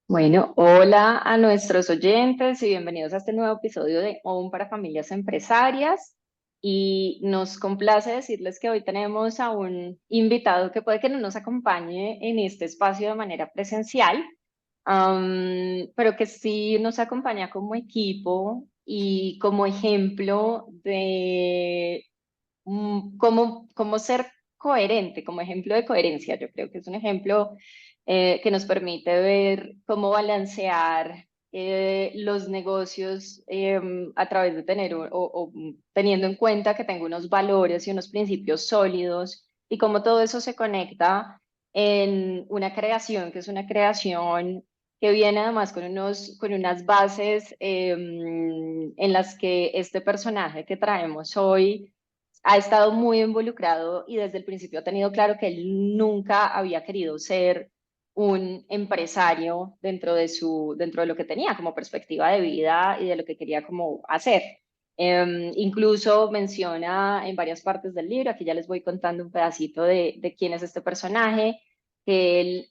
Bueno, hola a nuestros oyentes y bienvenidos a este nuevo episodio de OWN para Familias Empresarias. Y nos complace decirles que hoy tenemos a un invitado que puede que no nos acompañe en este espacio de manera presencial, pero que sí nos acompaña como equipo y como ejemplo de cómo ser coherente, como ejemplo de coherencia. Yo creo que es un ejemplo que nos permite ver cómo balancear los negocios a través de tener o teniendo en cuenta que tengo unos valores y unos principios sólidos y cómo todo eso se conecta en una creación que es una creación que viene además con unas bases en las que este personaje que traemos hoy ha estado muy involucrado y desde el principio ha tenido claro que él nunca había querido ser un empresario dentro de lo que tenía como perspectiva de vida y de lo que quería como hacer. Incluso menciona en varias partes del libro, aquí ya les voy contando un pedacito de quién es este personaje, que él,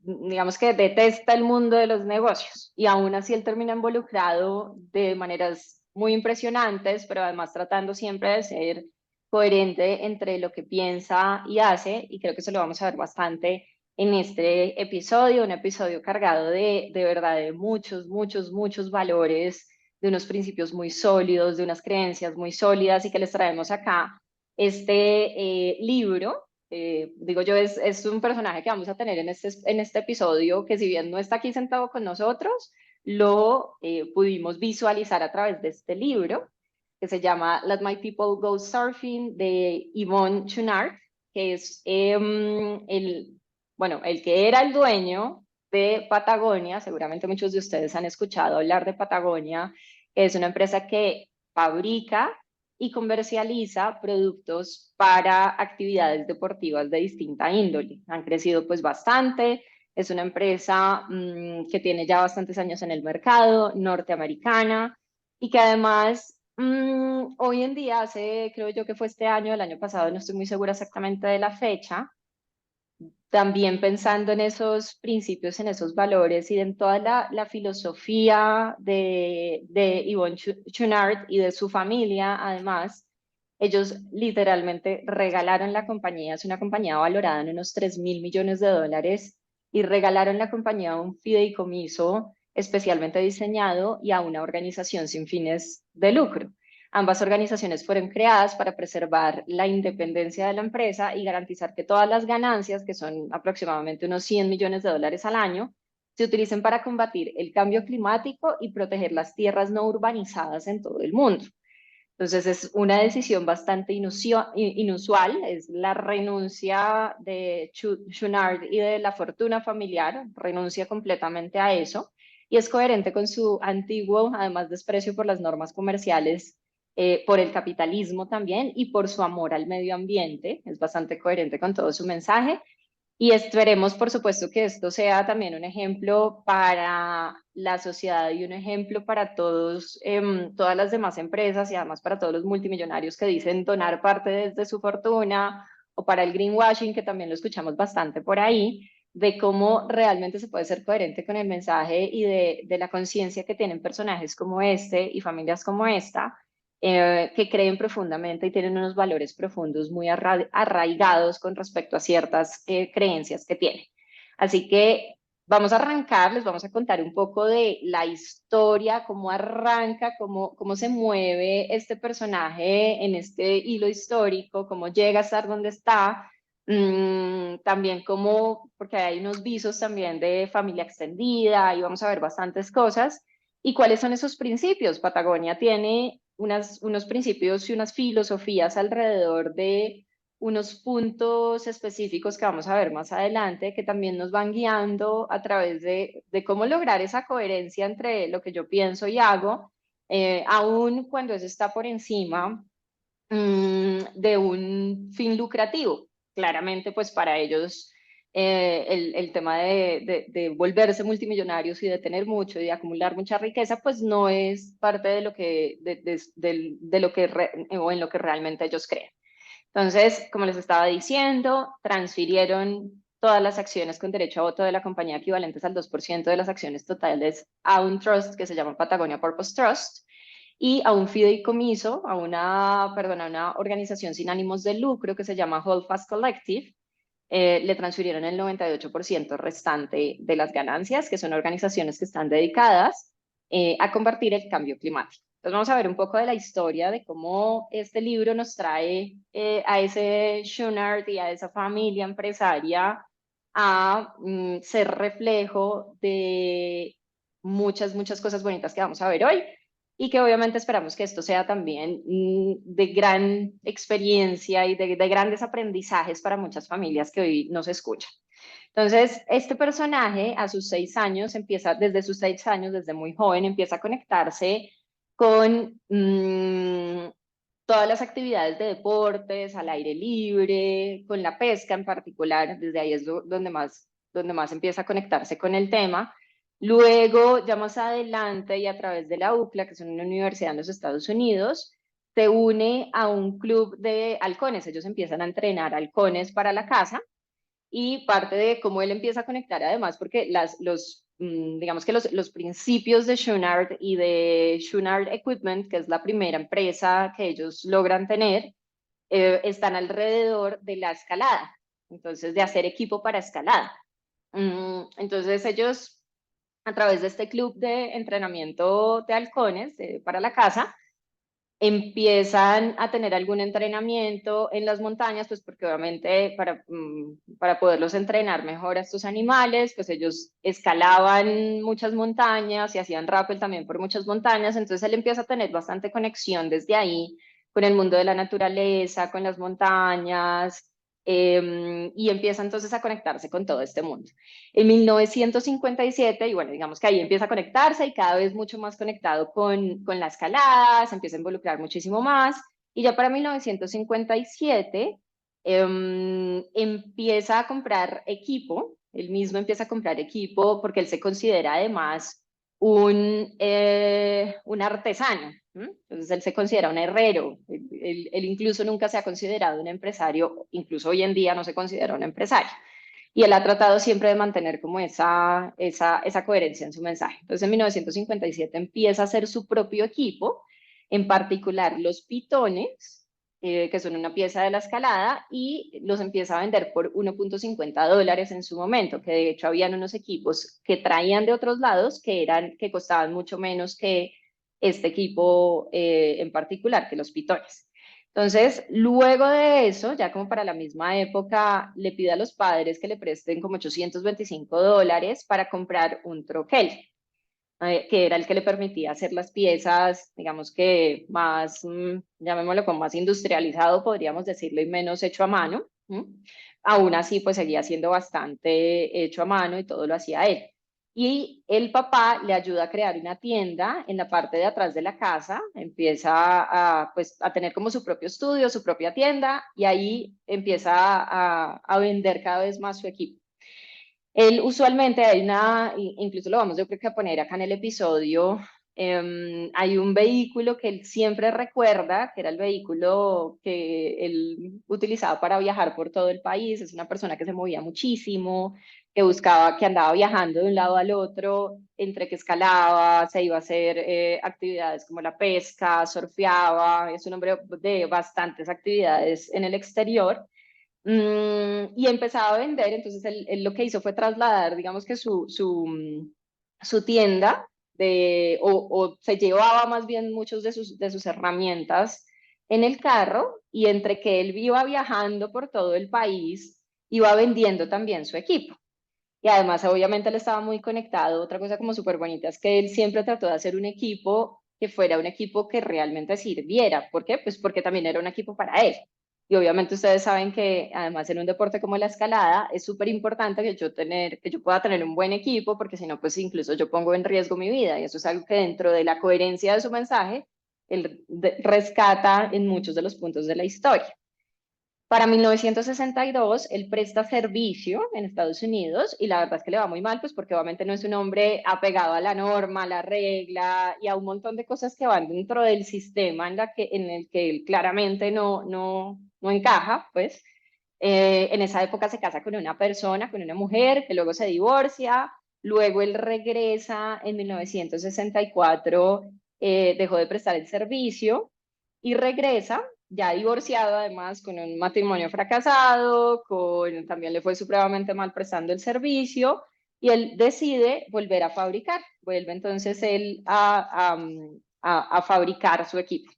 digamos que detesta el mundo de los negocios y aún así él termina involucrado de maneras muy impresionantes, pero además tratando siempre de ser coherente entre lo que piensa y hace, y creo que eso lo vamos a ver bastante en este episodio, un episodio cargado de verdad de muchos valores, de unos principios muy sólidos, de unas creencias muy sólidas y que les traemos acá este libro. Digo yo, es un personaje que vamos a tener en este episodio que si bien no está aquí sentado con nosotros, lo pudimos visualizar a través de este libro que se llama Let My People Go Surfing de Yvon Chouinard, que es el que era el dueño de Patagonia. Seguramente muchos de ustedes han escuchado hablar de Patagonia, que es una empresa que fabrica y comercializa productos para actividades deportivas de distinta índole. Han crecido pues bastante. Es una empresa que tiene ya bastantes años en el mercado, norteamericana, y que además hoy en día, creo yo que fue este año, el año pasado, no estoy muy segura exactamente de la fecha, también pensando en esos principios, en esos valores y en toda la filosofía de Yvon Chouinard y de su familia, además, ellos literalmente regalaron la compañía, es una compañía valorada en unos 3.000 millones de dólares, y regalaron la compañía a un fideicomiso especialmente diseñado y a una organización sin fines de lucro. Ambas organizaciones fueron creadas para preservar la independencia de la empresa y garantizar que todas las ganancias, que son aproximadamente unos 100 millones de dólares al año, se utilicen para combatir el cambio climático y proteger las tierras no urbanizadas en todo el mundo. Entonces es una decisión bastante inusual, es la renuncia de Chouinard y de la fortuna familiar, renuncia completamente a eso y es coherente con su antiguo, además, desprecio por las normas comerciales, por el capitalismo también y por su amor al medio ambiente, es bastante coherente con todo su mensaje y esperemos, por supuesto, que esto sea también un ejemplo para la sociedad y un ejemplo para todas las demás empresas y además para todos los multimillonarios que dicen donar parte de su fortuna o para el greenwashing, que también lo escuchamos bastante por ahí, de cómo realmente se puede ser coherente con el mensaje y de la conciencia que tienen personajes como este y familias como esta, que creen profundamente y tienen unos valores profundos muy arraigados con respecto a ciertas creencias que tienen. Así que vamos a arrancar, les vamos a contar un poco de la historia, cómo arranca, cómo se mueve este personaje en este hilo histórico, cómo llega a estar donde está. También porque hay unos visos también de familia extendida y vamos a ver bastantes cosas. ¿Y cuáles son esos principios? Patagonia tiene unos principios y unas filosofías alrededor de unos puntos específicos que vamos a ver más adelante, que también nos van guiando a través de cómo lograr esa coherencia entre lo que yo pienso y hago, aun cuando eso está por encima de un fin lucrativo. Claramente, pues para ellos el tema de volverse multimillonarios y de tener mucho y de acumular mucha riqueza, pues no es parte de lo que, de lo que o en lo que realmente ellos creen. Entonces, como les estaba diciendo, transfirieron todas las acciones con derecho a voto de la compañía equivalentes al 2% de las acciones totales a un trust que se llama Patagonia Purpose Trust y a un fideicomiso, a una organización sin ánimos de lucro que se llama Holdfast Collective. Le transfirieron el 98% restante de las ganancias, que son organizaciones que están dedicadas a combatir el cambio climático. Entonces vamos a ver un poco de la historia de cómo este libro nos trae a ese Schunard y a esa familia empresaria a ser reflejo de muchas cosas bonitas que vamos a ver hoy y que obviamente esperamos que esto sea también de gran experiencia y de grandes aprendizajes para muchas familias que hoy nos escuchan. Entonces, este personaje a sus 6 años empieza, desde sus 6 años, desde muy joven, empieza a conectarse con todas las actividades de deportes, al aire libre, con la pesca en particular, desde ahí es donde más empieza a conectarse con el tema. Luego, ya más adelante y a través de la UCLA, que es una universidad en los Estados Unidos, se une a un club de halcones. Ellos empiezan a entrenar halcones para la caza y parte de cómo él empieza a conectar además, porque digamos que los principios de Schunard y de Schunard Equipment, que es la primera empresa que ellos logran tener, están alrededor de la escalada, entonces de hacer equipo para escalada. Entonces ellos, a través de este club de entrenamiento de halcones para la caza, empiezan a tener algún entrenamiento en las montañas, pues porque obviamente para poderlos entrenar mejor a estos animales, pues ellos escalaban muchas montañas y hacían rappel también por muchas montañas, entonces él empieza a tener bastante conexión desde ahí con el mundo de la naturaleza, con las montañas, y empieza entonces a conectarse con todo este mundo. En 1957, y bueno, digamos que ahí empieza a conectarse y cada vez mucho más conectado con la escalada, se empieza a involucrar muchísimo más. Y ya para 1957 empieza a comprar equipo, él mismo empieza a comprar equipo porque él se considera además un artesano. Entonces él se considera un herrero, él incluso nunca se ha considerado un empresario, incluso hoy en día no se considera un empresario y él ha tratado siempre de mantener como esa coherencia en su mensaje. Entonces, en 1957 empieza a hacer su propio equipo, en particular los pitones, que son una pieza de la escalada, y los empieza a vender por $1.50 en su momento, que de hecho habían unos equipos que traían de otros lados que costaban mucho menos que este equipo en particular, que los pitones. Entonces, luego de eso, ya como para la misma época, le pide a los padres que le presten como $825 para comprar un troquel, que era el que le permitía hacer las piezas, digamos que más, llamémoslo como más industrializado, podríamos decirlo, y menos hecho a mano. Aún así, pues seguía siendo bastante hecho a mano y todo lo hacía él. Y el papá le ayuda a crear una tienda en la parte de atrás de la casa, empieza pues, a tener como su propio estudio, su propia tienda, y ahí empieza a vender cada vez más su equipo. Él usualmente incluso lo vamos yo creo que a poner acá en el episodio, hay un vehículo que él siempre recuerda, que era el vehículo que él utilizaba para viajar por todo el país. Es una persona que se movía muchísimo, que andaba viajando de un lado al otro, entre que escalaba, se iba a hacer actividades como la pesca, surfeaba, es un hombre de bastantes actividades en el exterior. Y empezaba a vender, entonces él lo que hizo fue trasladar, digamos que su tienda, o se llevaba más bien muchos de sus herramientas en el carro y entre que él iba viajando por todo el país, iba vendiendo también su equipo. Y además, obviamente, él estaba muy conectado. Otra cosa como súper bonita es que él siempre trató de hacer un equipo que fuera un equipo que realmente sirviera. ¿Por qué? Pues porque también era un equipo para él. Y obviamente ustedes saben que además en un deporte como la escalada es súper importante que yo pueda tener un buen equipo, porque si no, pues incluso yo pongo en riesgo mi vida. Y eso es algo que dentro de la coherencia de su mensaje, él rescata en muchos de los puntos de la historia. Para 1962, él presta servicio en Estados Unidos y la verdad es que le va muy mal, pues porque obviamente no es un hombre apegado a la norma, a la regla y a un montón de cosas que van dentro del sistema en el que él claramente no encaja, pues. En esa época se casa con una persona, con una mujer, que luego se divorcia, luego él regresa en 1964, dejó de prestar el servicio y regresa, ya divorciado además, con un matrimonio fracasado, también le fue supremamente mal prestando el servicio, y él decide volver a fabricar, vuelve entonces él a fabricar su equipo.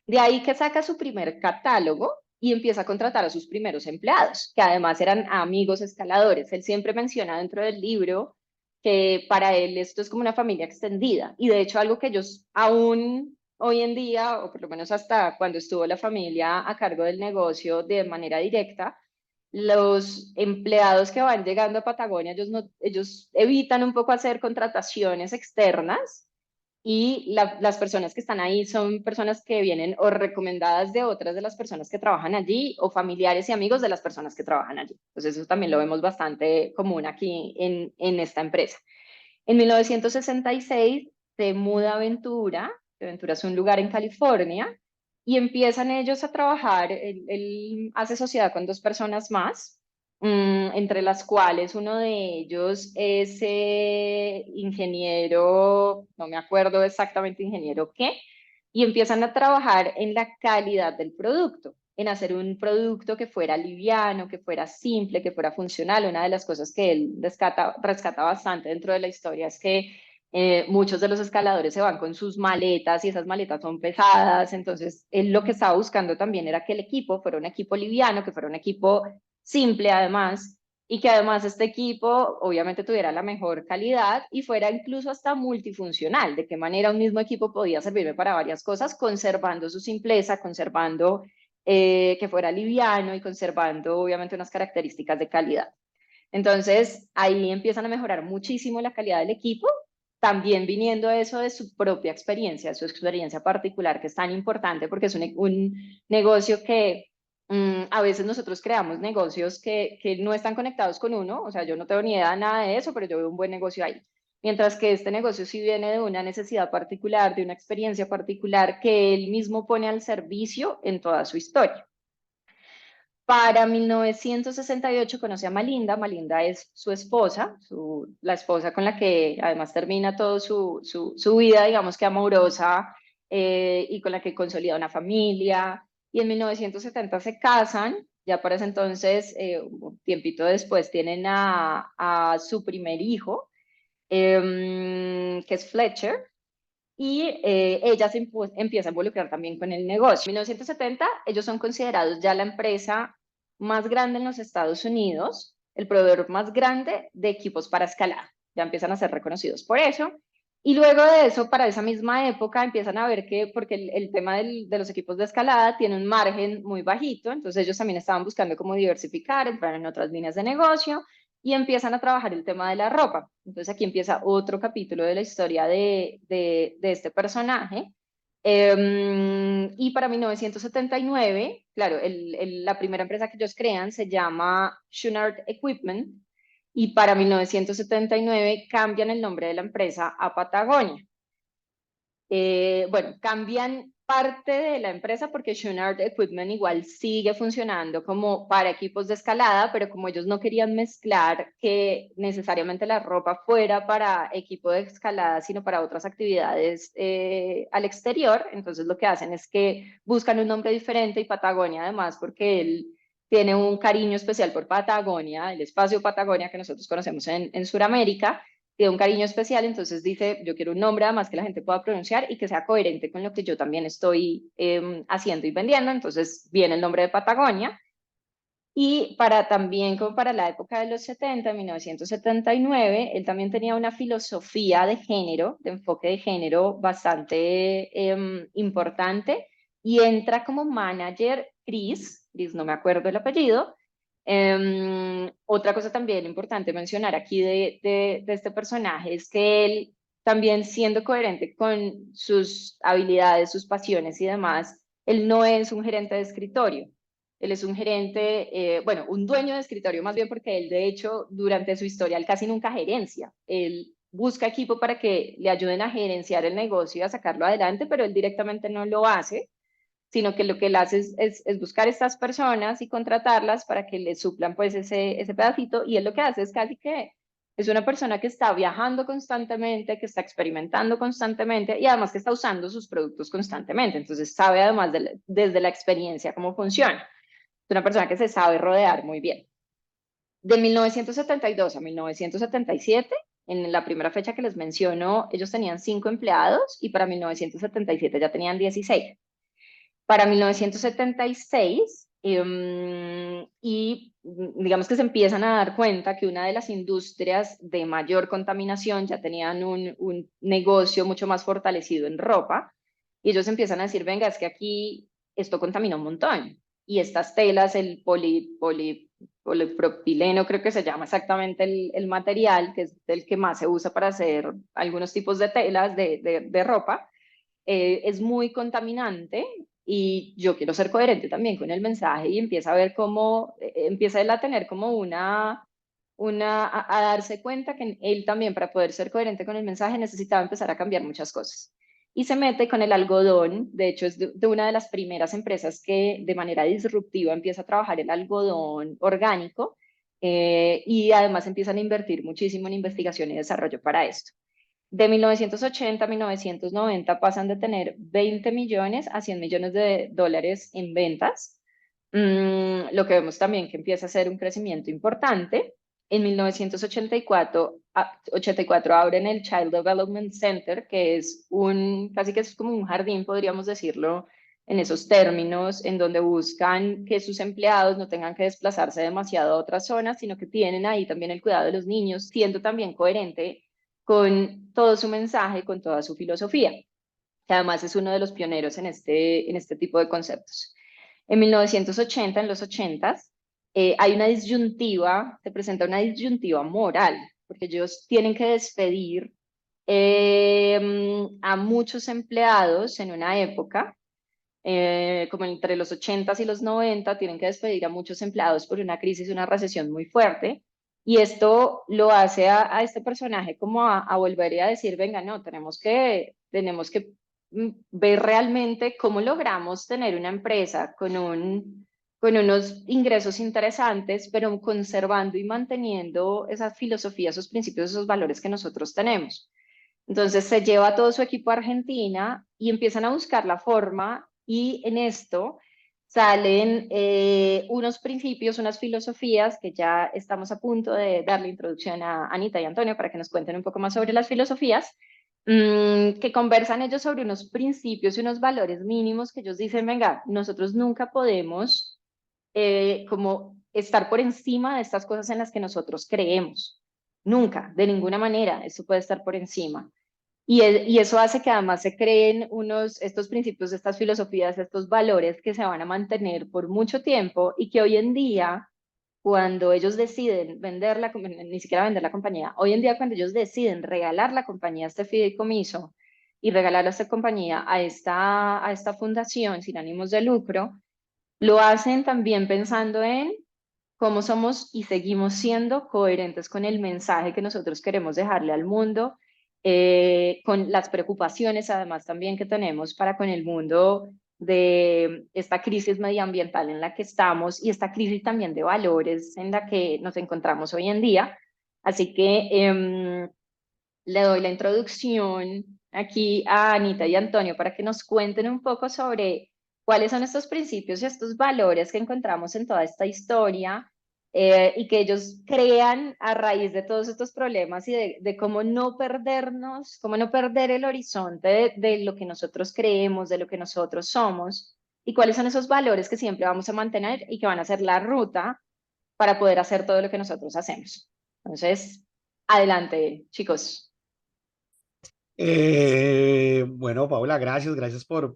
De ahí que saca su primer catálogo y empieza a contratar a sus primeros empleados, que además eran amigos escaladores. Él siempre menciona dentro del libro que para él esto es como una familia extendida. Y de hecho algo que ellos aún hoy en día, o por lo menos hasta cuando estuvo la familia a cargo del negocio de manera directa, los empleados que van llegando a Patagonia, ellos evitan un poco hacer contrataciones externas, y las personas que están ahí son personas que vienen o recomendadas de otras de las personas que trabajan allí, o familiares y amigos de las personas que trabajan allí. Entonces eso también lo vemos bastante común aquí en esta empresa. En 1966 se muda a Ventura. Ventura es un lugar en California, y empiezan ellos a trabajar. Él hace sociedad con dos personas más, entre las cuales uno de ellos es ingeniero, no me acuerdo exactamente ingeniero qué, y empiezan a trabajar en la calidad del producto, en hacer un producto que fuera liviano, que fuera simple, que fuera funcional. Una de las cosas que él rescata bastante dentro de la historia es que muchos de los escaladores se van con sus maletas y esas maletas son pesadas. Entonces él lo que estaba buscando también era que el equipo fuera un equipo liviano, que fuera un equipo simple además, y que además este equipo obviamente tuviera la mejor calidad y fuera incluso hasta multifuncional. De qué manera un mismo equipo podía servirme para varias cosas, conservando su simpleza, conservando que fuera liviano y conservando obviamente unas características de calidad. Entonces ahí empiezan a mejorar muchísimo la calidad del equipo, también viniendo eso de su propia experiencia, su experiencia particular, que es tan importante porque es un negocio que a veces nosotros creamos negocios que no están conectados con uno. O sea, yo no tengo ni idea de nada de eso, pero yo veo un buen negocio ahí. Mientras que este negocio sí viene de una necesidad particular, de una experiencia particular que él mismo pone al servicio en toda su historia. Para 1968 conoce a Malinda. Malinda es su esposa, la esposa con la que además termina toda su vida, digamos que amorosa, y con la que consolida una familia. Y en 1970 se casan. Ya para ese entonces, un tiempito después, tienen a su primer hijo, que es Fletcher. Y ella empieza a involucrar también con el negocio. En 1970 ellos son considerados ya la empresa más grande en los Estados Unidos, el proveedor más grande de equipos para escalada. Ya empiezan a ser reconocidos por eso. Y luego de eso, para esa misma época, empiezan a ver que, porque el tema de los equipos de escalada tiene un margen muy bajito, entonces ellos también estaban buscando cómo diversificar, entrar en otras líneas de negocio, y empiezan a trabajar el tema de la ropa. Entonces aquí empieza otro capítulo de la historia de este personaje. Y para 1979, claro, la primera empresa que ellos crean se llama Chouinard Equipment, y para 1979 cambian el nombre de la empresa a Patagonia. Bueno, cambian parte de la empresa porque Chouinard Equipment igual sigue funcionando como para equipos de escalada, pero como ellos no querían mezclar que necesariamente la ropa fuera para equipo de escalada, sino para otras actividades al exterior, entonces lo que hacen es que buscan un nombre diferente. Y Patagonia además, porque él tiene un cariño especial por Patagonia, el espacio Patagonia que nosotros conocemos en Sudamérica, tiene un cariño especial. Entonces dice, yo quiero un nombre además que la gente pueda pronunciar y que sea coherente con lo que yo también estoy haciendo y vendiendo. Entonces viene el nombre de Patagonia. Y para también, como para la época de los 70, 1979, él también tenía una filosofía de género, de enfoque de género bastante importante, y entra como manager Chris, no me acuerdo el apellido. Otra cosa también importante mencionar aquí de este personaje es que él, también siendo coherente con sus habilidades, sus pasiones y demás, él no es un gerente de escritorio. Él es un gerente, bueno, un dueño de escritorio más bien, porque él de hecho durante su historia él casi nunca gerencia. Él busca equipo para que le ayuden a gerenciar el negocio y a sacarlo adelante, pero él directamente no lo hace, sino que lo que él hace es buscar estas personas y contratarlas para que le suplan pues ese pedacito, y él lo que hace es casi que es una persona que está viajando constantemente, que está experimentando constantemente y además que está usando sus productos constantemente, entonces sabe además desde la experiencia cómo funciona. Es una persona que se sabe rodear muy bien. De 1972 a 1977, en la primera fecha que les menciono, ellos tenían 5 empleados y para 1977 ya tenían 16. Para 1976, y digamos que se empiezan a dar cuenta que una de las industrias de mayor contaminación ya tenían un negocio mucho más fortalecido en ropa, y ellos empiezan a decir, venga, es que aquí esto contamina un montón, y estas telas, el polipropileno, creo que se llama exactamente el material, que es el que más se usa para hacer algunos tipos de telas de ropa, es muy contaminante y yo quiero ser coherente también con el mensaje y empieza a ver cómo, empieza él a tener como a darse cuenta que él también para poder ser coherente con el mensaje necesitaba empezar a cambiar muchas cosas. Y se mete con el algodón, de hecho es de una de las primeras empresas que de manera disruptiva empieza a trabajar el algodón orgánico, y además empiezan a invertir muchísimo en investigación y desarrollo para esto. De 1980 a 1990 pasan de tener 20 millones a 100 millones de dólares en ventas. Lo que vemos también que empieza a ser un crecimiento importante. En 1984 abren el Child Development Center, que es casi que es como un jardín, podríamos decirlo en esos términos, en donde buscan que sus empleados no tengan que desplazarse demasiado a otras zonas, sino que tienen ahí también el cuidado de los niños, siendo también coherente con todo su mensaje, con toda su filosofía, que además es uno de los pioneros en este tipo de conceptos. En 1980, en los 80, hay una disyuntiva, se presenta una disyuntiva moral, porque ellos tienen que despedir a muchos empleados en una época, como entre los 80 y los 90, tienen que despedir a muchos empleados por una crisis, una recesión muy fuerte. Y esto lo hace a este personaje como a volver y a decir, venga, no, tenemos que ver realmente cómo logramos tener una empresa con unos ingresos interesantes, pero conservando y manteniendo esa filosofía, esos principios, esos valores que nosotros tenemos. Entonces se lleva a todo su equipo a Argentina y empiezan a buscar la forma, y en esto salen unos principios, unas filosofías que ya estamos a punto de darle introducción a Anita y Antonio para que nos cuenten un poco más sobre las filosofías, que conversan ellos sobre unos principios y unos valores mínimos que ellos dicen, venga, nosotros nunca podemos como estar por encima de estas cosas en las que nosotros creemos. Nunca, de ninguna manera, eso puede estar por encima. Y eso hace que además se creen estos principios, estas filosofías, estos valores que se van a mantener por mucho tiempo y que hoy en día, cuando ellos deciden ni siquiera vender la compañía, hoy en día cuando ellos deciden regalar la compañía, este fideicomiso, y regalar a esta compañía a esta fundación sin ánimos de lucro, lo hacen también pensando en cómo somos y seguimos siendo coherentes con el mensaje que nosotros queremos dejarle al mundo, con las preocupaciones además también que tenemos para con el mundo de esta crisis medioambiental en la que estamos y esta crisis también de valores en la que nos encontramos hoy en día. Así que le doy la introducción aquí a Anita y Antonio para que nos cuenten un poco sobre cuáles son estos principios y estos valores que encontramos en toda esta historia, y que ellos crean a raíz de todos estos problemas y de cómo no perdernos, cómo no perder el horizonte de lo que nosotros creemos, de lo que nosotros somos, y cuáles son esos valores que siempre vamos a mantener y que van a ser la ruta para poder hacer todo lo que nosotros hacemos. Entonces, adelante, chicos. Bueno, Paula, gracias por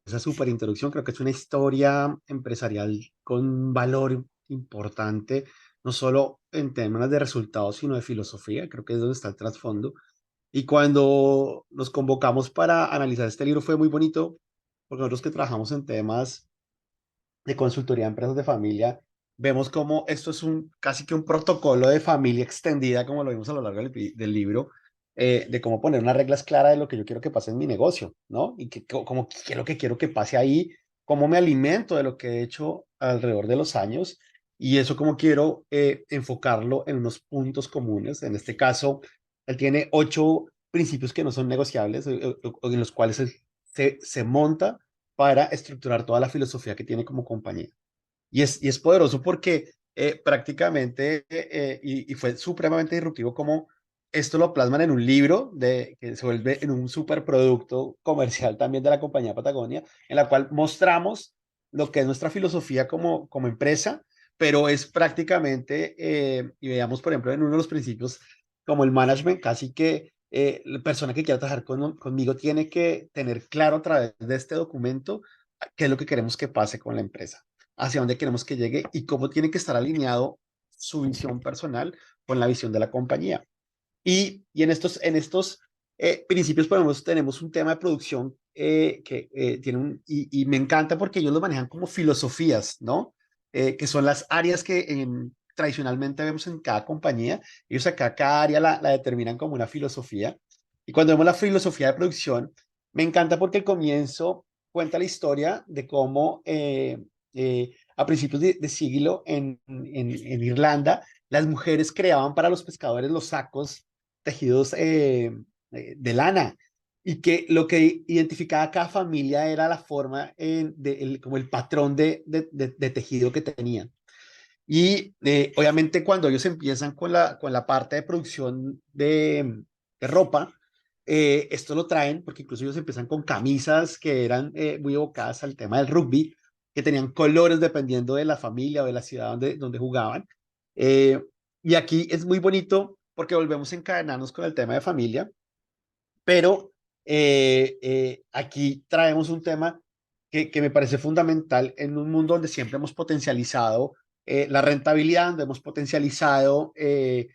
esa súper introducción. Creo que es una historia empresarial con valor importante, no solo en términos de resultados, sino de filosofía. Creo que es donde está el trasfondo. Y cuando nos convocamos para analizar este libro fue muy bonito, porque nosotros que trabajamos en temas de consultoría de empresas de familia, vemos como esto es casi que un protocolo de familia extendida, como lo vimos a lo largo del libro, de cómo poner unas reglas claras de lo que yo quiero que pase en mi negocio, ¿no? Y como qué es lo que quiero que pase ahí, cómo me alimento de lo que he hecho alrededor de los años y eso como quiero enfocarlo en unos puntos comunes. En este caso, él tiene 8 principios que no son negociables, en los cuales él se monta para estructurar toda la filosofía que tiene como compañía. Y es poderoso porque prácticamente, y fue supremamente disruptivo como esto lo plasman en un libro que se vuelve en un superproducto comercial también de la compañía Patagonia, en la cual mostramos lo que es nuestra filosofía como empresa, pero es prácticamente, y veamos por ejemplo en uno de los principios como el management, casi que la persona que quiera trabajar conmigo tiene que tener claro a través de este documento qué es lo que queremos que pase con la empresa, hacia dónde queremos que llegue y cómo tiene que estar alineado su visión personal con la visión de la compañía. Y en estos principios, por ejemplo, tenemos un tema de producción que tiene y me encanta porque ellos lo manejan como filosofías, ¿no? Que son las áreas que tradicionalmente vemos en cada compañía. Ellos acá cada área la determinan como una filosofía. Y cuando vemos la filosofía de producción, me encanta porque el comienzo cuenta la historia de cómo a principios de siglo en Irlanda, las mujeres creaban para los pescadores los sacos tejidos de lana y que lo que identificaba a cada familia era la forma, como el patrón de tejido que tenían. Y obviamente cuando ellos empiezan con la parte de producción de ropa, esto lo traen porque incluso ellos empiezan con camisas que eran muy evocadas al tema del rugby, que tenían colores dependiendo de la familia o de la ciudad donde jugaban. Eh, y aquí es muy bonito porque volvemos a encadenarnos con el tema de familia, pero aquí traemos un tema que me parece fundamental en un mundo donde siempre hemos potencializado la rentabilidad, donde hemos potencializado, eh,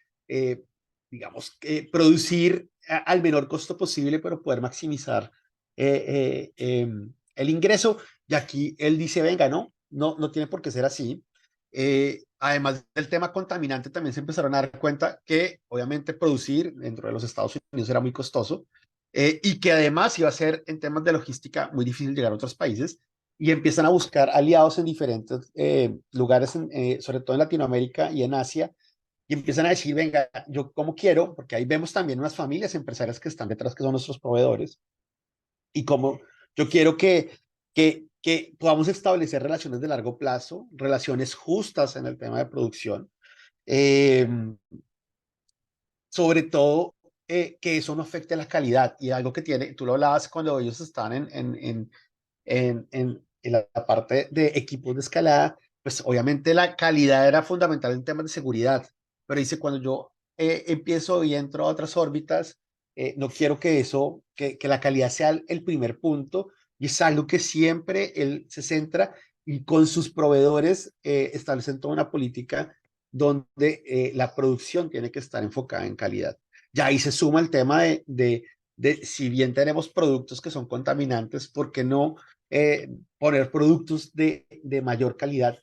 digamos, producir al menor costo posible, pero poder maximizar el ingreso. Y aquí él dice, venga, no tiene por qué ser así. Además del tema contaminante, también se empezaron a dar cuenta que obviamente producir dentro de los Estados Unidos era muy costoso, y que además iba a ser en temas de logística muy difícil llegar a otros países y empiezan a buscar aliados en diferentes lugares, sobre todo en Latinoamérica y en Asia, y empiezan a decir, venga, yo como quiero, porque ahí vemos también unas familias empresarias que están detrás, que son nuestros proveedores, y como yo quiero que podamos establecer relaciones de largo plazo, relaciones justas en el tema de producción, eh, sobre todo que eso no afecte la calidad y algo que tiene, tú lo hablabas cuando ellos están en la parte de equipos de escalada, pues obviamente la calidad era fundamental en temas de seguridad, pero dice, cuando yo empiezo y entro a otras órbitas, no quiero que la calidad sea el primer punto, y es algo que siempre él se centra y con sus proveedores establecen toda una política donde la producción tiene que estar enfocada en calidad. Ya ahí se suma el tema de si bien tenemos productos que son contaminantes, ¿por qué no poner productos de mayor calidad?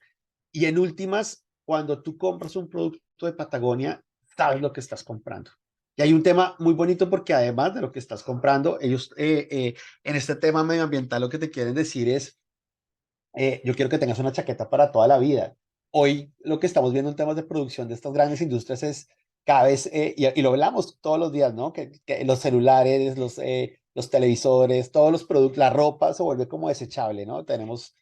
Y en últimas, cuando tú compras un producto de Patagonia, sabes lo que estás comprando. Y hay un tema muy bonito porque además de lo que estás comprando, ellos en este tema medioambiental lo que te quieren decir es, yo quiero que tengas una chaqueta para toda la vida. Hoy lo que estamos viendo en temas de producción de estas grandes industrias es cada vez, y lo hablamos todos los días, ¿no? Que los celulares, los televisores, todos los productos, la ropa se vuelve como desechable, ¿no? Tenemos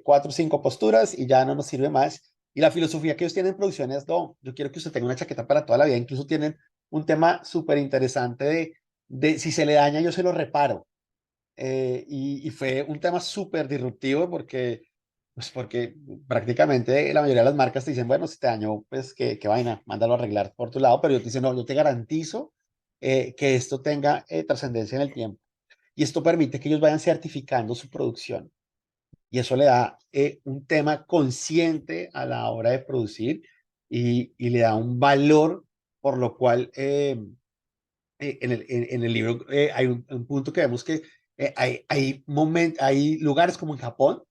4 o 5 posturas y ya no nos sirve más. Y la filosofía que ellos tienen en producción es, no, yo quiero que usted tenga una chaqueta para toda la vida. Incluso tienen un tema súper interesante de si se le daña, yo se lo reparo. Y fue un tema súper disruptivo porque prácticamente la mayoría de las marcas te dicen, bueno, si te dañó, pues qué vaina, mándalo a arreglar por tu lado, pero yo te dicen, no, yo te garantizo que esto tenga trascendencia en el tiempo. Y esto permite que ellos vayan certificando su producción. Y eso le da un tema consciente a la hora de producir y le da un valor, por lo cual en el libro hay un punto que vemos que hay lugares como en Japón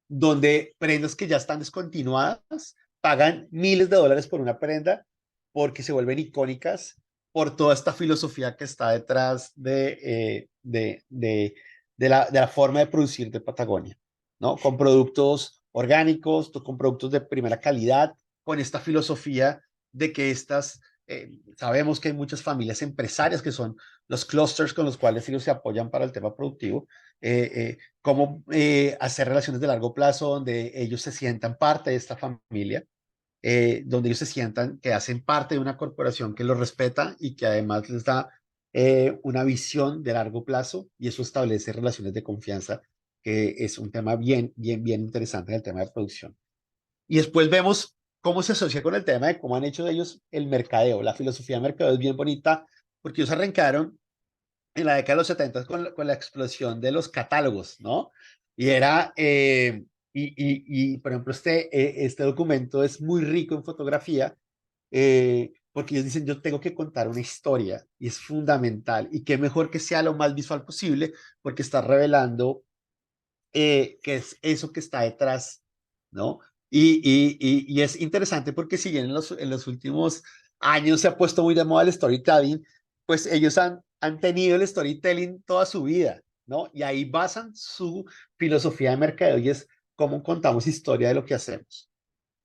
donde prendas que ya están descontinuadas pagan miles de dólares por una prenda porque se vuelven icónicas por toda esta filosofía que está detrás de la forma de producir de Patagonia. ¿no? Con productos orgánicos, con productos de primera calidad, con esta filosofía de que sabemos que hay muchas familias empresarias que son los clusters con los cuales ellos se apoyan para el tema productivo, cómo hacer relaciones de largo plazo donde ellos se sientan parte de esta familia, donde ellos se sientan que hacen parte de una corporación que los respeta y que además les da una visión de largo plazo, y eso establece relaciones de confianza, que es un tema bien interesante en el tema de producción. Y después vemos cómo se asocia con el tema de cómo han hecho ellos el mercadeo. La filosofía de mercadeo es bien bonita porque ellos arrancaron en la década de los 70 con la explosión de los catálogos, ¿no? Y era, por ejemplo, este documento es muy rico en fotografía, porque ellos dicen, yo tengo que contar una historia y es fundamental. Y qué mejor que sea lo más visual posible, porque está revelando qué es eso que está detrás, ¿no? Y es interesante porque si bien en los últimos años se ha puesto muy de moda el storytelling, pues ellos han tenido el storytelling toda su vida, ¿no? Y ahí basan su filosofía de mercadeo y es cómo contamos historia de lo que hacemos,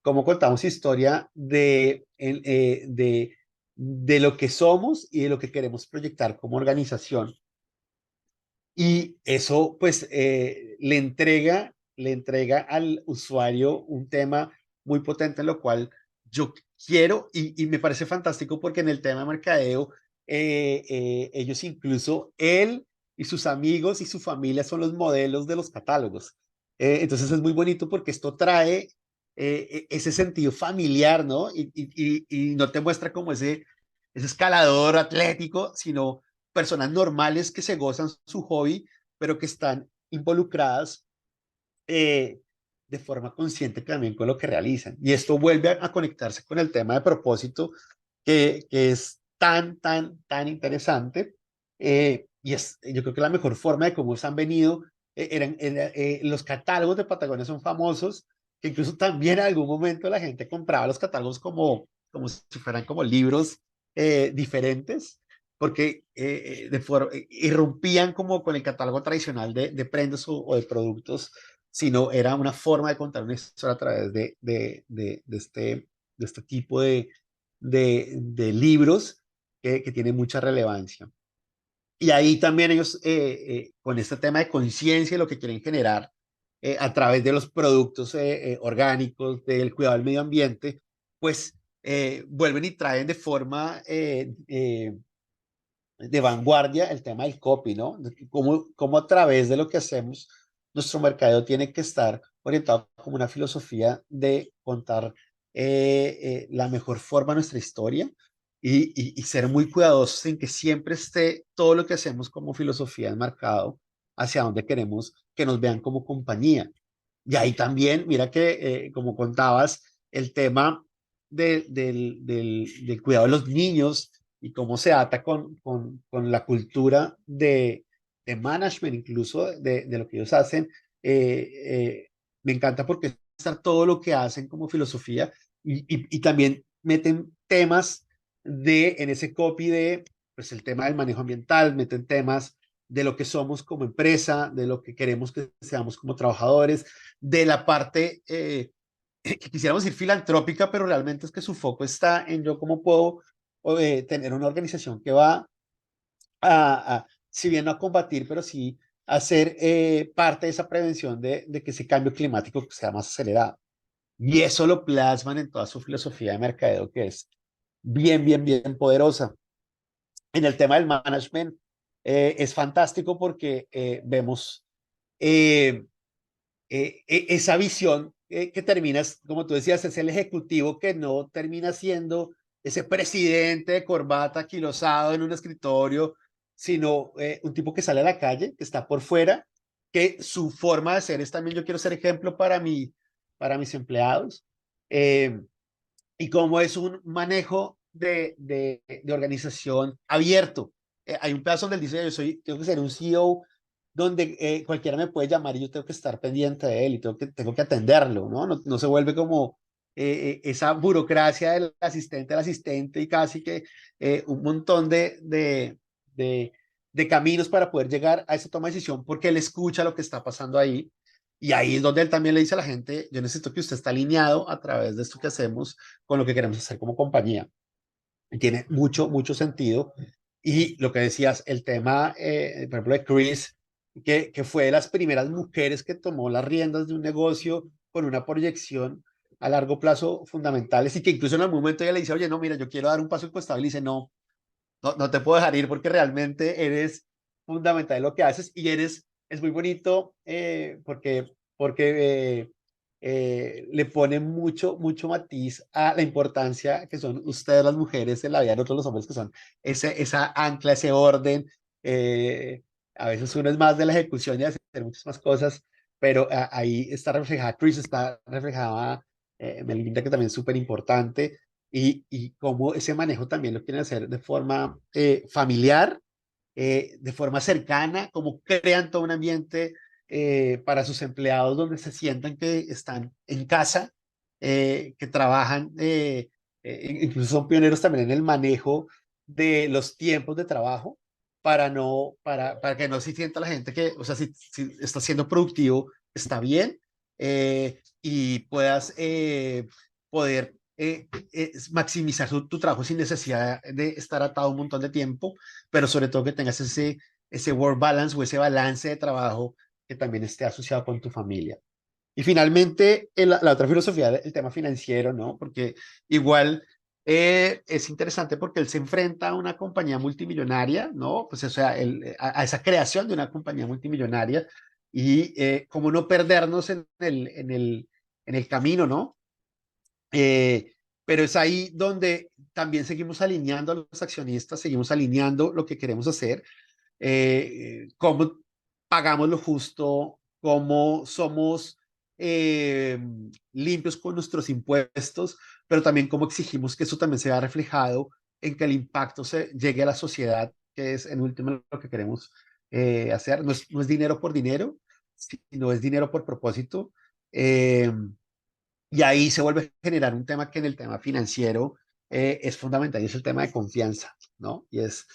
cómo contamos historia de lo que somos y de lo que queremos proyectar como organización. Y eso pues le entrega al usuario un tema muy potente, en lo cual yo quiero, y me parece fantástico porque en el tema de mercadeo, ellos incluso, él y sus amigos y su familia son los modelos de los catálogos. Entonces es muy bonito porque esto trae ese sentido familiar, ¿no? Y no te muestra como ese escalador atlético, sino personas normales que se gozan su hobby, pero que están involucradas eh, de forma consciente también con lo que realizan. Y esto vuelve a conectarse con el tema de propósito, que es tan interesante. Yo creo que la mejor forma de cómo se han venido, los catálogos de Patagonia son famosos, que incluso también en algún momento la gente compraba los catálogos como si fueran como libros diferentes, porque irrumpían como con el catálogo tradicional de prendas o de productos, sino era una forma de contar una historia a través de este tipo de libros que tienen mucha relevancia. Y ahí también ellos, con este tema de conciencia, lo que quieren generar a través de los productos orgánicos, del cuidado del medio ambiente, pues vuelven y traen de forma de vanguardia el tema del copy, ¿no? Cómo a través de lo que hacemos, nuestro mercadeo tiene que estar orientado como una filosofía de contar la mejor forma nuestra historia y ser muy cuidadosos en que siempre esté todo lo que hacemos como filosofía enmarcado hacia donde queremos que nos vean como compañía. Y ahí también, mira que, como contabas, el tema del cuidado de los niños y cómo se ata con la cultura de management, incluso de lo que ellos hacen. eh, Me encanta porque está todo lo que hacen como filosofía y también meten temas en ese copy pues el tema del manejo ambiental, meten temas de lo que somos como empresa, de lo que queremos que seamos como trabajadores, de la parte que quisiéramos decir filantrópica, pero realmente es que su foco está en yo cómo puedo tener una organización que va si bien no a combatir, pero sí a ser parte de esa prevención de que ese cambio climático sea más acelerado. Y eso lo plasman en toda su filosofía de mercadeo, que es bien poderosa. En el tema del management, es fantástico porque vemos eh, esa visión que terminas, como tú decías, es el ejecutivo que no termina siendo ese presidente de corbata quilosado en un escritorio, sino un tipo que sale a la calle, que está por fuera, que su forma de ser es también, yo quiero ser ejemplo para mis empleados, eh, y cómo es un manejo de organización abierto. Hay un pedazo donde él dice, tengo que ser un CEO donde cualquiera me puede llamar y yo tengo que estar pendiente de él y tengo que atenderlo, ¿no? No se vuelve como esa burocracia del asistente al asistente y casi que un montón de caminos para poder llegar a esa toma de decisión porque él escucha lo que está pasando ahí. Y ahí es donde él también le dice a la gente, yo necesito que usted esté alineado a través de esto que hacemos con lo que queremos hacer como compañía. Y tiene mucho, mucho sentido. Y lo que decías, el tema, por ejemplo, de Chris, que fue de las primeras mujeres que tomó las riendas de un negocio con una proyección a largo plazo fundamentales y que incluso en algún momento ella le dice, oye, no, mira, yo quiero dar un paso al costado y le dice, no, no te puedo dejar ir porque realmente eres fundamental en lo que haces y es muy bonito porque le pone mucho, mucho matiz a la importancia que son ustedes las mujeres en la vida de nosotros los hombres, que son esa ancla, ese orden. eh, a veces uno es más de la ejecución y hacer muchas más cosas, pero ahí está reflejada, Chris está reflejada, Melinda, que también es súper importante y cómo ese manejo también lo quieren hacer de forma familiar, de forma cercana, cómo crean todo un ambiente para sus empleados donde se sientan que están en casa, que trabajan, incluso son pioneros también en el manejo de los tiempos de trabajo para que no se sienta la gente que, o sea, si está siendo productivo, está bien, y puedas poder maximizar tu trabajo sin necesidad de estar atado un montón de tiempo, pero sobre todo que tengas ese work balance o ese balance de trabajo que también esté asociado con tu familia. Y finalmente, la otra filosofía, el tema financiero, ¿no? Porque igual es interesante porque él se enfrenta a una compañía multimillonaria, ¿no? Pues o sea, a esa creación de una compañía multimillonaria y cómo no perdernos en el camino, ¿no? Pero es ahí donde también seguimos alineando a los accionistas, seguimos alineando lo que queremos hacer, cómo pagamos lo justo, cómo somos eh, limpios con nuestros impuestos, pero también cómo exigimos que eso también sea reflejado en que el impacto llegue a la sociedad, que es en último lo que queremos hacer. No es dinero por dinero, sino es dinero por propósito. Eh, y ahí se vuelve a generar un tema que en el tema financiero es fundamental y es el tema de confianza, ¿no? Y es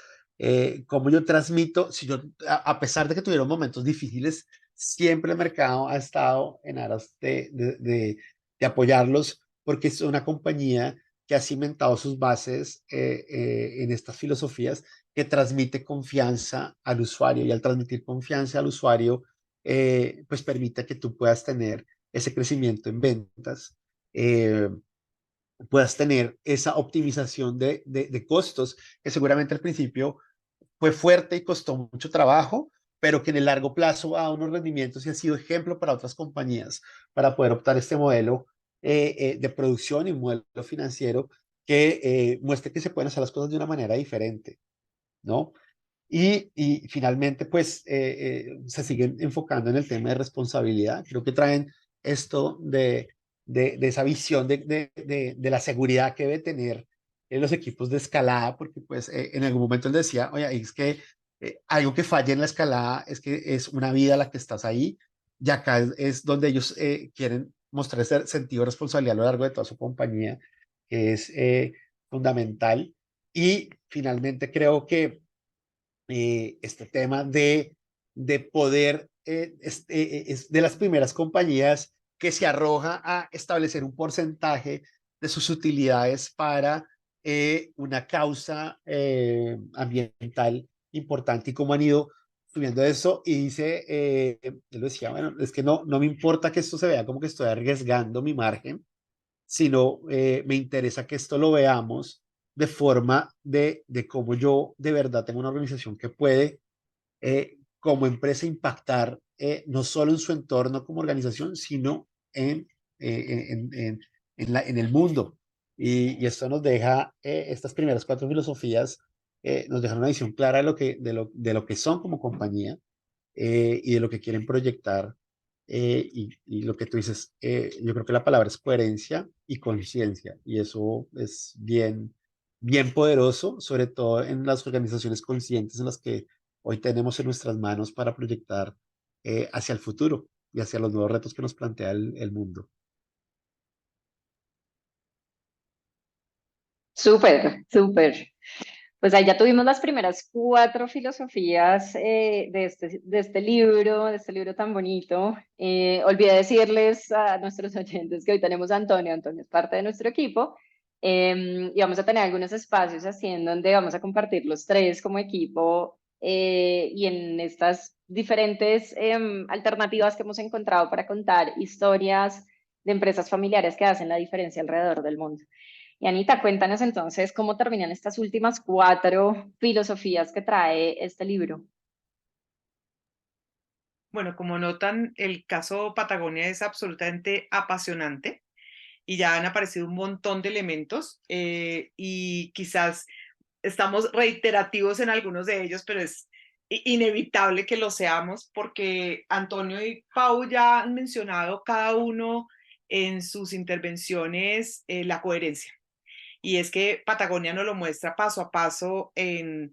cómo yo transmito, si yo, a pesar de que tuvieron momentos difíciles, siempre el mercado ha estado en aras de apoyarlos porque es una compañía que ha cimentado sus bases en estas filosofías que transmite confianza al usuario y al transmitir confianza al usuario, pues permite que tú puedas tener ese crecimiento en ventas, eh, puedas tener esa optimización de costos, que seguramente al principio fue fuerte y costó mucho trabajo, pero que en el largo plazo ha dado unos rendimientos y ha sido ejemplo para otras compañías para poder optar este modelo de producción y un modelo financiero que muestre que se pueden hacer las cosas de una manera diferente, ¿no? Y finalmente, pues, se siguen enfocando en el tema de responsabilidad. Creo que traen esto de esa visión de la seguridad que debe tener en los equipos de escalada, porque pues en algún momento él decía, oye, es que algo que falla en la escalada es que es una vida la que estás ahí, y acá es donde ellos quieren mostrar ese sentido de responsabilidad a lo largo de toda su compañía, que es fundamental. Y finalmente creo que este tema de poder, es de las primeras compañías que se arroja a establecer un porcentaje de sus utilidades para una causa ambiental importante y cómo han ido subiendo eso. Y dice, él decía, bueno, es que no me importa que esto se vea como que estoy arriesgando mi margen, sino me interesa que esto lo veamos de forma de cómo yo de verdad tengo una organización que puede como empresa impactar no solo en su entorno como organización, sino en el mundo. Y esto nos deja, estas primeras cuatro filosofías, nos dejan una visión clara de lo que son como compañía y de lo que quieren proyectar. Y lo que tú dices, yo creo que la palabra es coherencia y conciencia, y eso es bien, bien poderoso, sobre todo en las organizaciones conscientes en las que hoy tenemos en nuestras manos para proyectar hacia el futuro y hacia los nuevos retos que nos plantea el mundo. Súper, súper. Pues ahí ya tuvimos las primeras 4 filosofías de este libro tan bonito. Olvidé decirles a nuestros oyentes que hoy tenemos a Antonio. Antonio es parte de nuestro equipo. Y vamos a tener algunos espacios así en donde vamos a compartir los tres como equipo y en estas diferentes alternativas que hemos encontrado para contar historias de empresas familiares que hacen la diferencia alrededor del mundo. Y Anita, cuéntanos entonces cómo terminan estas últimas 4 filosofías que trae este libro. Bueno, como notan, el caso Patagonia es absolutamente apasionante y ya han aparecido un montón de elementos y quizás estamos reiterativos en algunos de ellos, pero es inevitable que lo seamos porque Antonio y Pau ya han mencionado cada uno en sus intervenciones la coherencia. Y es que Patagonia nos lo muestra paso a paso en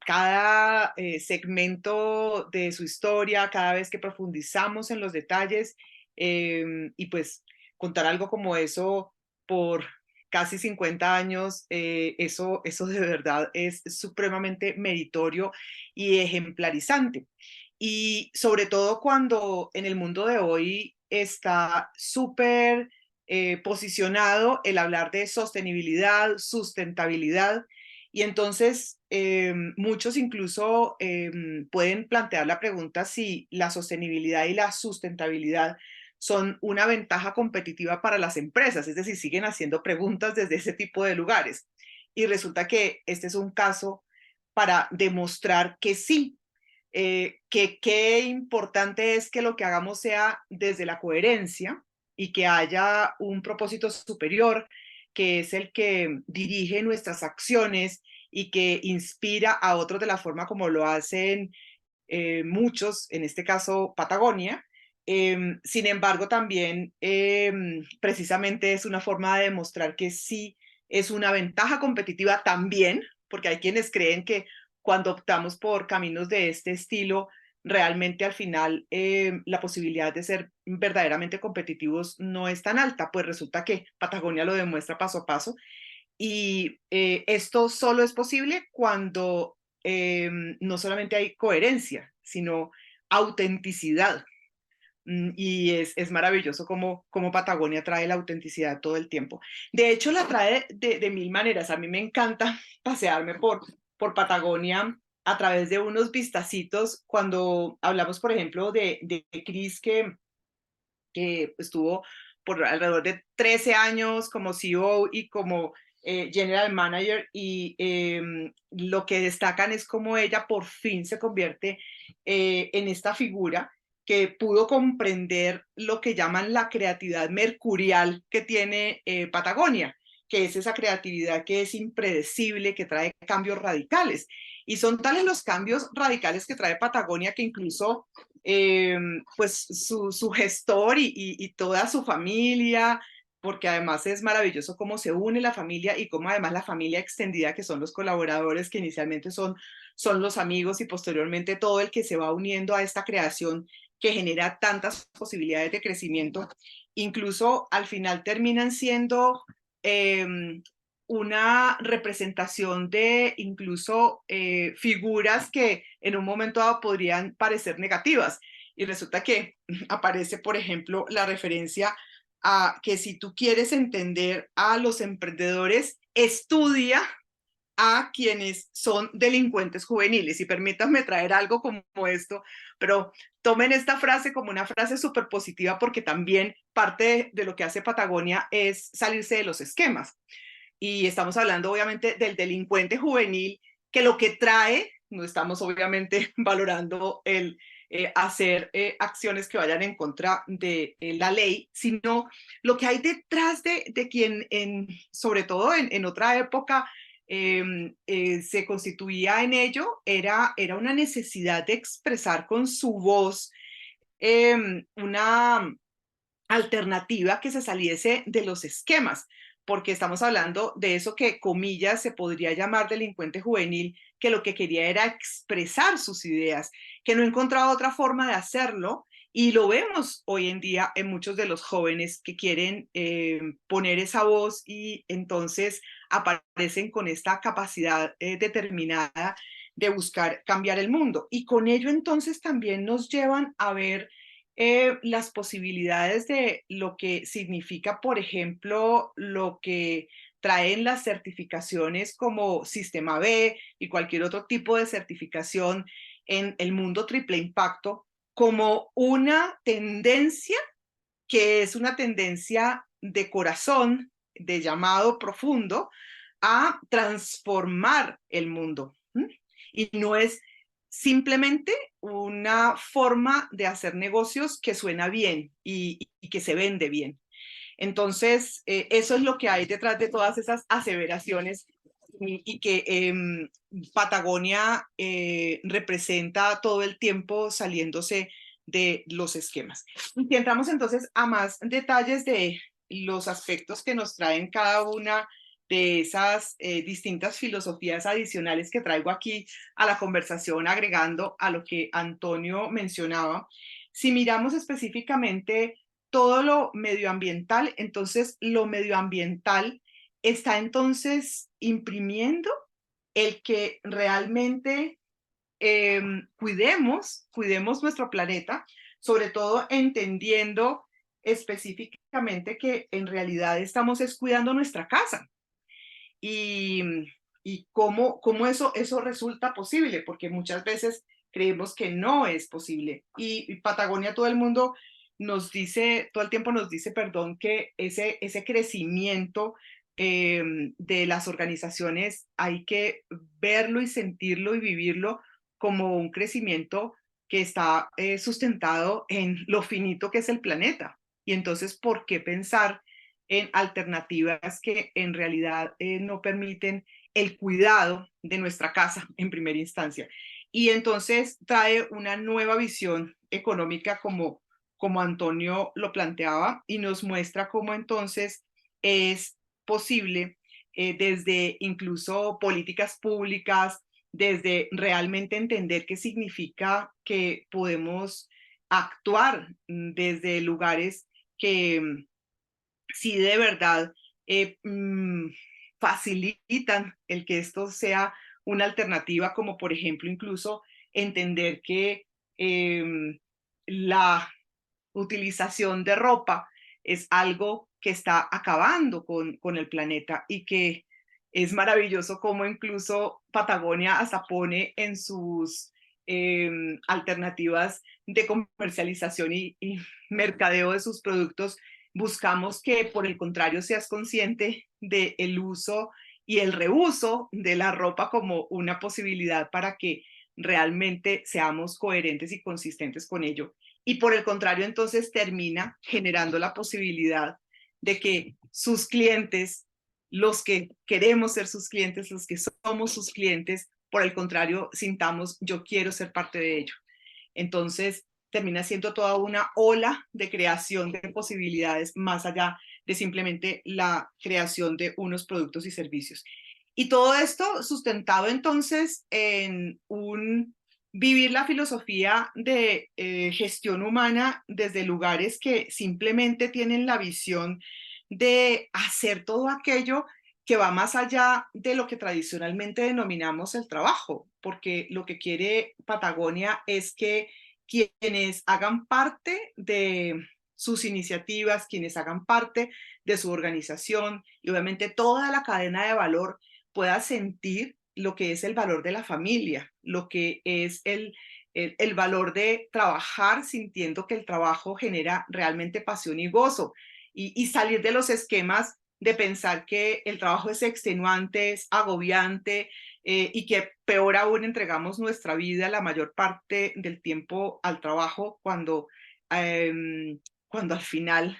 cada segmento de su historia, cada vez que profundizamos en los detalles y pues contar algo como eso por casi 50 años, eso de verdad es supremamente meritorio y ejemplarizante. Y sobre todo cuando en el mundo de hoy está súper posicionado el hablar de sostenibilidad, sustentabilidad, y entonces muchos incluso pueden plantear la pregunta si la sostenibilidad y la sustentabilidad son una ventaja competitiva para las empresas, es decir, siguen haciendo preguntas desde ese tipo de lugares. Y resulta que este es un caso para demostrar que sí, que qué importante es que lo que hagamos sea desde la coherencia y que haya un propósito superior que es el que dirige nuestras acciones y que inspira a otros de la forma como lo hacen muchos, en este caso Patagonia. Sin embargo, también precisamente es una forma de demostrar que sí es una ventaja competitiva también, porque hay quienes creen que cuando optamos por caminos de este estilo, realmente al final la posibilidad de ser verdaderamente competitivos no es tan alta, pues resulta que Patagonia lo demuestra paso a paso y esto solo es posible cuando no solamente hay coherencia, sino autenticidad. Y es maravilloso cómo Patagonia trae la autenticidad todo el tiempo. De hecho, la trae de mil maneras. A mí me encanta pasearme por Patagonia a través de unos vistacitos. Cuando hablamos, por ejemplo, de Chris, que estuvo por alrededor de 13 años como CEO y como General Manager, y lo que destacan es cómo ella por fin se convierte en esta figura que pudo comprender lo que llaman la creatividad mercurial que tiene Patagonia, que es esa creatividad que es impredecible, que trae cambios radicales. Y son tales los cambios radicales que trae Patagonia que incluso pues su gestor y toda su familia, porque además es maravilloso cómo se une la familia y cómo además la familia extendida, que son los colaboradores, que inicialmente son los amigos y posteriormente todo el que se va uniendo a esta creación que genera tantas posibilidades de crecimiento, incluso al final terminan siendo una representación de incluso figuras que en un momento dado podrían parecer negativas. Y resulta que aparece, por ejemplo, la referencia a que si tú quieres entender a los emprendedores, estudia a quienes son delincuentes juveniles. Y permítanme traer algo como esto, pero tomen esta frase como una frase súper positiva porque también parte de lo que hace Patagonia es salirse de los esquemas. Y estamos hablando obviamente del delincuente juvenil, que lo que trae, no estamos obviamente valorando el hacer acciones que vayan en contra de la ley, sino lo que hay detrás de quien, sobre todo en otra época, se constituía en ello, era una necesidad de expresar con su voz una alternativa que se saliese de los esquemas, porque estamos hablando de eso que, comillas, se podría llamar delincuente juvenil, que lo que quería era expresar sus ideas, que no encontraba otra forma de hacerlo, y lo vemos hoy en día en muchos de los jóvenes que quieren poner esa voz y entonces aparecen con esta capacidad determinada de buscar cambiar el mundo. Y con ello entonces también nos llevan a ver las posibilidades de lo que significa, por ejemplo, lo que traen las certificaciones como Sistema B y cualquier otro tipo de certificación en el mundo triple impacto como una tendencia que es una tendencia de corazón, de llamado profundo, a transformar el mundo. Y no es simplemente una forma de hacer negocios que suena bien y que se vende bien. Entonces, eso es lo que hay detrás de todas esas aseveraciones y que Patagonia representa todo el tiempo saliéndose de los esquemas. Y entramos entonces a más detalles de los aspectos que nos traen cada una de esas distintas filosofías adicionales que traigo aquí a la conversación, agregando a lo que Antonio mencionaba. Si miramos específicamente todo lo medioambiental, entonces lo medioambiental está entonces imprimiendo el que realmente cuidemos nuestro planeta, sobre todo entendiendo específicamente que en realidad estamos cuidando nuestra casa. Y, y cómo eso resulta posible, porque muchas veces creemos que no es posible. Y Patagonia, todo el mundo nos dice, todo el tiempo nos dice, perdón, que ese crecimiento de las organizaciones hay que verlo y sentirlo y vivirlo como un crecimiento que está sustentado en lo finito que es el planeta. Y entonces, ¿por qué pensar en alternativas que en realidad no permiten el cuidado de nuestra casa en primera instancia? Y entonces trae una nueva visión económica como Antonio lo planteaba y nos muestra cómo entonces es posible desde incluso políticas públicas, desde realmente entender qué significa que podemos actuar desde lugares que si de verdad facilitan el que esto sea una alternativa, como por ejemplo incluso entender que la utilización de ropa es algo que está acabando con el planeta y que es maravilloso como incluso Patagonia hasta pone en sus alternativas de comercialización y mercadeo de sus productos. Buscamos que, por el contrario, seas consciente del uso y el reuso de la ropa como una posibilidad para que realmente seamos coherentes y consistentes con ello. Y por el contrario, entonces termina generando la posibilidad de que sus clientes, los que queremos ser sus clientes, los que somos sus clientes, por el contrario, sintamos, yo quiero ser parte de ello. Entonces, termina siendo toda una ola de creación de posibilidades más allá de simplemente la creación de unos productos y servicios. Y todo esto sustentado entonces en vivir la filosofía de gestión humana desde lugares que simplemente tienen la visión de hacer todo aquello que va más allá de lo que tradicionalmente denominamos el trabajo, porque lo que quiere Patagonia es que quienes hagan parte de sus iniciativas, quienes hagan parte de su organización y obviamente toda la cadena de valor pueda sentir lo que es el valor de la familia, lo que es el valor de trabajar sintiendo que el trabajo genera realmente pasión y gozo y salir de los esquemas de pensar que el trabajo es extenuante, es agobiante y que peor aún entregamos nuestra vida la mayor parte del tiempo al trabajo cuando al final,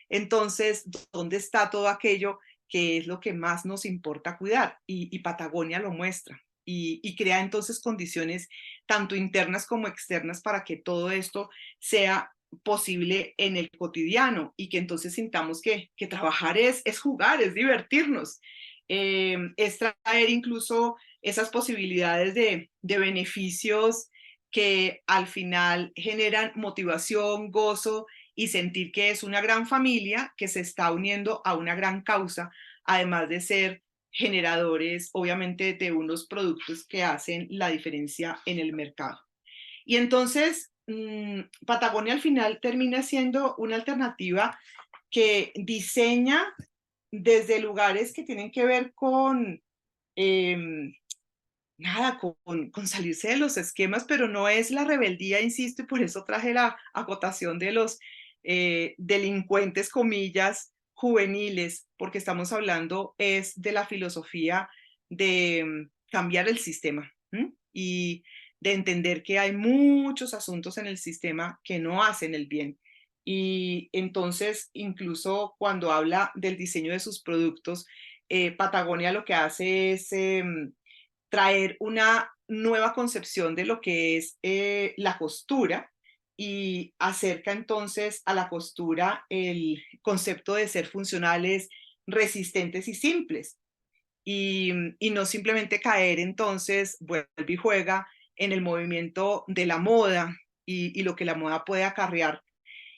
entonces, ¿dónde está todo aquello que es lo que más nos importa cuidar? Y Patagonia lo muestra y crea entonces condiciones tanto internas como externas para que todo esto sea posible en el cotidiano y que entonces sintamos que trabajar es jugar, es divertirnos, es traer incluso esas posibilidades de beneficios que al final generan motivación, gozo y sentir que es una gran familia que se está uniendo a una gran causa, además de ser generadores, obviamente, de unos productos que hacen la diferencia en el mercado. Y entonces, Patagonia al final termina siendo una alternativa que diseña desde lugares que tienen que ver con, nada, con salirse de los esquemas, pero no es la rebeldía, insisto, y por eso traje la acotación de los delincuentes, comillas, juveniles, porque estamos hablando es de la filosofía de cambiar el sistema, y de entender que hay muchos asuntos en el sistema que no hacen el bien. Y entonces, incluso cuando habla del diseño de sus productos, Patagonia lo que hace es traer una nueva concepción de lo que es la costura, y acerca entonces a la costura el concepto de ser funcionales, resistentes y simples. Y no simplemente caer entonces, vuelve y juega en el movimiento de la moda y lo que la moda puede acarrear.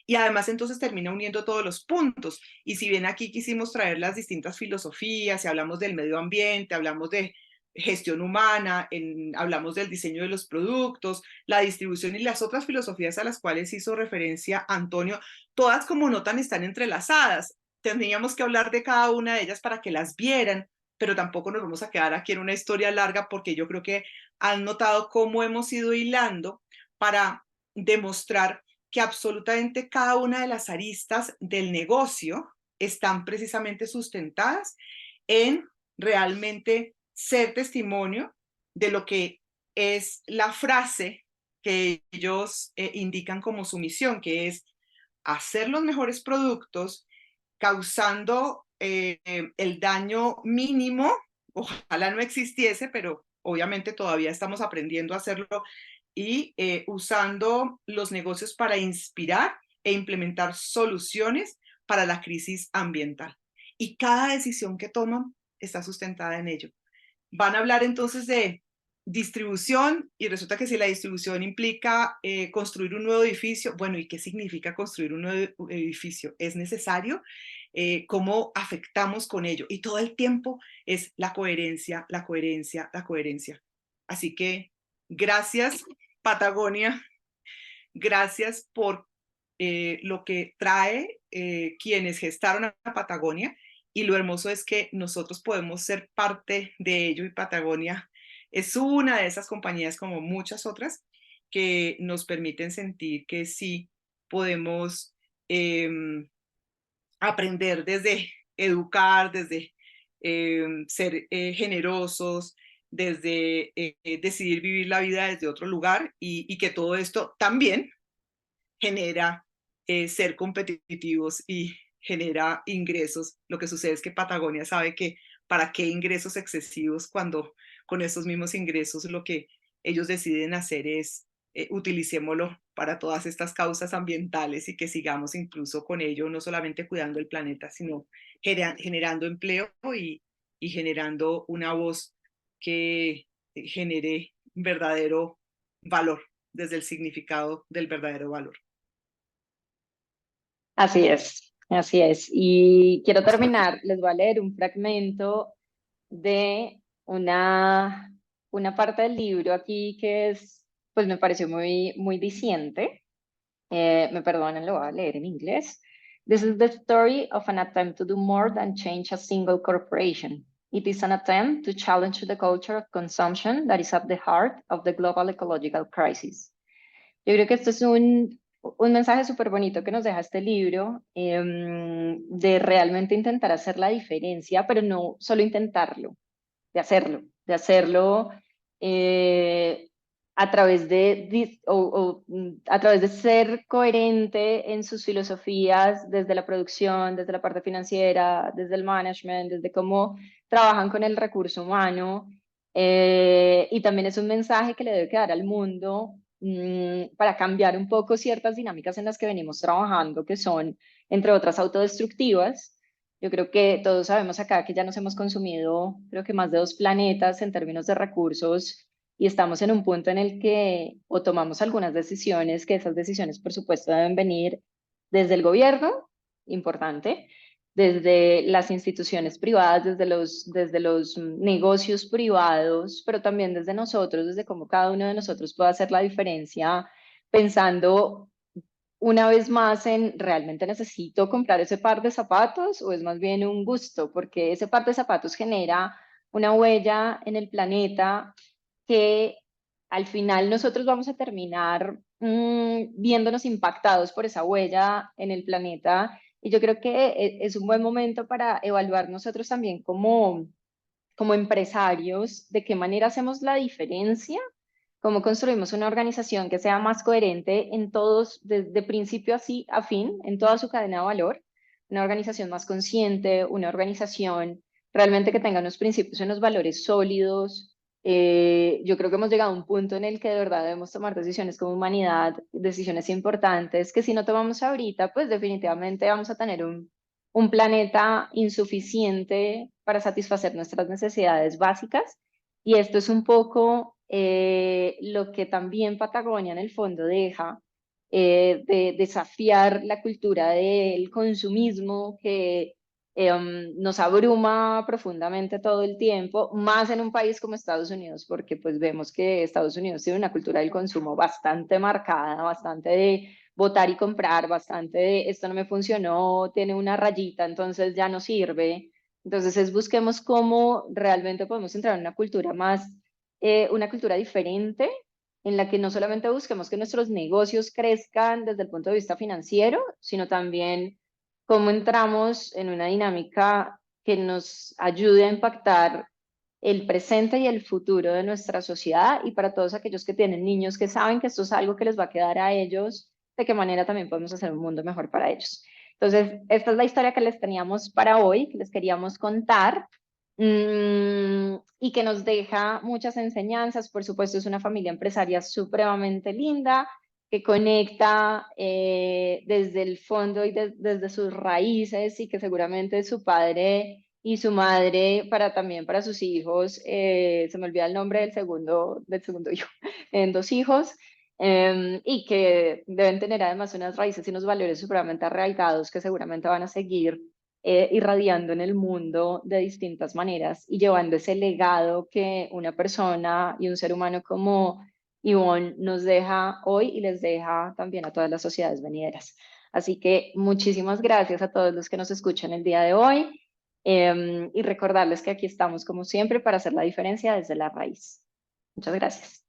Y además entonces termina uniendo todos los puntos. Y si bien aquí quisimos traer las distintas filosofías, y hablamos del medio ambiente, hablamos de gestión humana, hablamos del diseño de los productos, la distribución y las otras filosofías a las cuales hizo referencia Antonio, todas como notan están entrelazadas. Tendríamos que hablar de cada una de ellas para que las vieran, pero tampoco nos vamos a quedar aquí en una historia larga, porque yo creo que han notado cómo hemos ido hilando para demostrar que absolutamente cada una de las aristas del negocio están precisamente sustentadas en realmente ser testimonio de lo que es la frase que ellos indican como su misión, que es hacer los mejores productos causando el daño mínimo. Ojalá no existiese, pero obviamente todavía estamos aprendiendo a hacerlo, y usando los negocios para inspirar e implementar soluciones para la crisis ambiental. Y cada decisión que toman está sustentada en ello. Van a hablar entonces de distribución, y resulta que si la distribución implica construir un nuevo edificio, bueno, ¿y qué significa construir un nuevo edificio? ¿Es necesario? ¿Cómo afectamos con ello? Y todo el tiempo es la coherencia, la coherencia, la coherencia. Así que gracias, Patagonia, gracias por lo que trae quienes gestaron a Patagonia, y lo hermoso es que nosotros podemos ser parte de ello, y Patagonia es una de esas compañías, como muchas otras, que nos permiten sentir que sí podemos aprender desde educar, desde ser generosos, desde decidir vivir la vida desde otro lugar, y que todo esto también genera ser competitivos y genera ingresos. Lo que sucede es que Patagonia sabe que para qué ingresos excesivos, cuando con esos mismos ingresos lo que ellos deciden hacer es utilicémoslo para todas estas causas ambientales, y que sigamos incluso con ello, no solamente cuidando el planeta, sino generando empleo y generando una voz que genere verdadero valor, desde el significado del verdadero valor. Así es, así es. Y quiero terminar, les voy a leer un fragmento de una parte del libro aquí que es, pues me pareció muy, muy diciente. Me perdonan, lo voy a leer en inglés. This is the story of an attempt to do more than change a single corporation. It is an attempt to challenge the culture of consumption that is at the heart of the global ecological crisis. Yo creo que esto es un mensaje súper bonito que nos deja este libro, de realmente intentar hacer la diferencia, pero no solo intentarlo, de hacerlo eh, a través a través de ser coherente en sus filosofías, desde la producción, desde la parte financiera, desde el management, desde cómo trabajan con el recurso humano. Y también es un mensaje que le debe quedar al mundo, para cambiar un poco ciertas dinámicas en las que venimos trabajando, que son, entre otras, autodestructivas. Yo creo que todos sabemos acá que ya nos hemos consumido, creo que más de 2 planetas en términos de recursos, y estamos en un punto en el que o tomamos algunas decisiones, que esas decisiones, por supuesto, deben venir desde el gobierno, importante, desde las instituciones privadas, desde los negocios privados, pero también desde nosotros, desde cómo cada uno de nosotros puede hacer la diferencia, pensando una vez más en ¿realmente necesito comprar ese par de zapatos o es más bien un gusto? Porque ese par de zapatos genera una huella en el planeta que al final nosotros vamos a terminar viéndonos impactados por esa huella en el planeta. Y yo creo que es un buen momento para evaluar nosotros también como empresarios de qué manera hacemos la diferencia, cómo construimos una organización que sea más coherente en todos, desde principio así a fin, en toda su cadena de valor, una organización más consciente, una organización realmente que tenga unos principios y unos valores sólidos. Yo creo que hemos llegado a un punto en el que de verdad debemos tomar decisiones como humanidad, decisiones importantes, que si no tomamos ahorita, pues definitivamente vamos a tener un planeta insuficiente para satisfacer nuestras necesidades básicas. Y esto es un poco lo que también Patagonia en el fondo deja, de desafiar la cultura del consumismo que nos abruma profundamente todo el tiempo, más en un país como Estados Unidos, porque pues vemos que Estados Unidos tiene una cultura del consumo bastante marcada, bastante de votar y comprar, bastante de esto no me funcionó, tiene una rayita, entonces ya no sirve. Entonces busquemos cómo realmente podemos entrar en una cultura más, una cultura diferente, en la que no solamente busquemos que nuestros negocios crezcan desde el punto de vista financiero, sino también cómo entramos en una dinámica que nos ayude a impactar el presente y el futuro de nuestra sociedad, y para todos aquellos que tienen niños que saben que esto es algo que les va a quedar a ellos, de qué manera también podemos hacer un mundo mejor para ellos. Entonces, esta es la historia que les teníamos para hoy, que les queríamos contar, y que nos deja muchas enseñanzas. Por supuesto, es una familia empresaria supremamente linda, que conecta desde el fondo y desde sus raíces, y que seguramente su padre y su madre también para sus hijos, se me olvida el nombre del segundo hijo, en dos hijos, y que deben tener además unas raíces y unos valores supremamente arraigados que seguramente van a seguir irradiando en el mundo de distintas maneras y llevando ese legado que una persona y un ser humano como Ivonne nos deja hoy y les deja también a todas las sociedades venideras. Así que muchísimas gracias a todos los que nos escuchan el día de hoy, y recordarles que aquí estamos como siempre para hacer la diferencia desde la raíz. Muchas gracias.